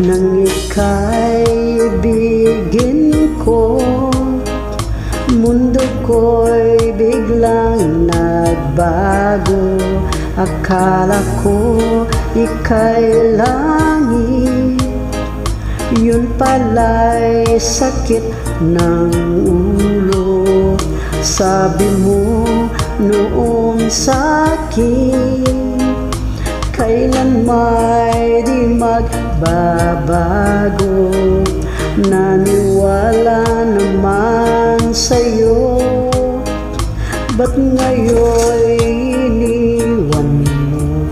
nang ika'y ibigin ko. Mundo ko'y biglang nagbago. Akala ko ika'y langit, yun pala'y sakit ng ulo. Sabi mo noon sa'kin, kailan may di magbabago. Naniwala naman sa'yo, ba't ngayon iniwan mo?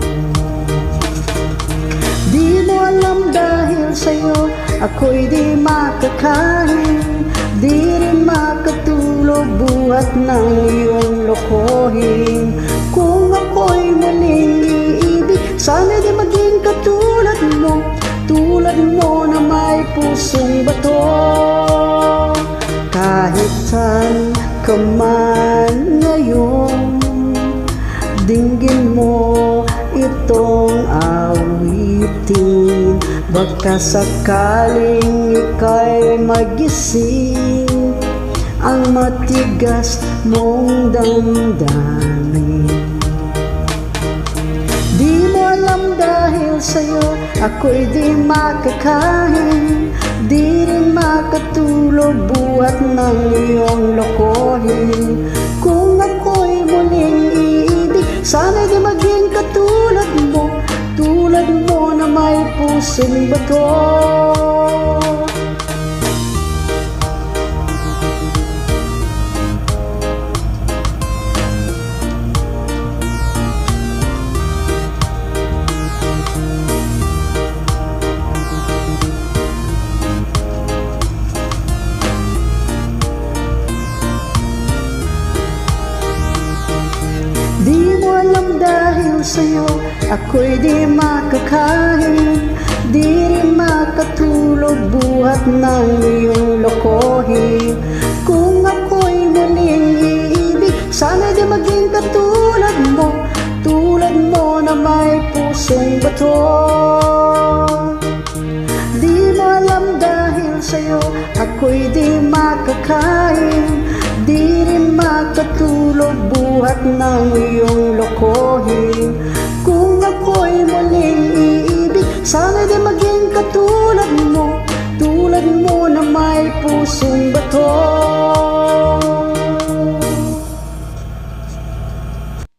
Di mo alam dahil sa'yo ako'y di makakain, di rin makatulog buhat ng iyong lokohin. Kung ako'y muling iibig, sana di maging katulad mo, tulad mo na may pusong bato. Kahit saan ka man ngayon, dinggin mo itong awitin. Baka sakaling ika'y magising ang matigas mong damdamin. Di mo alam dahil sa'yo ako'y di makakain, di rin makatulog buhat ng iyong lokohin. Kung ako'y muling iibig, sana di maging katulad mo, tulad mo na may pusong bato. Di mo alam dahil sa'yo ako'y di makakain, di rin makatulog buhat ng iyong lokohin. Kung ako'y muling iibig, sana di maging katulad mo, tulad mo na may pusong bato. Di mo alam dahil sa'yo ako'y di makakain, di rin makatulog buhat ng iyong lokohin. Kung ako'y muling iibig, sana di maging katulad mo, tulad mo na may pusong bato.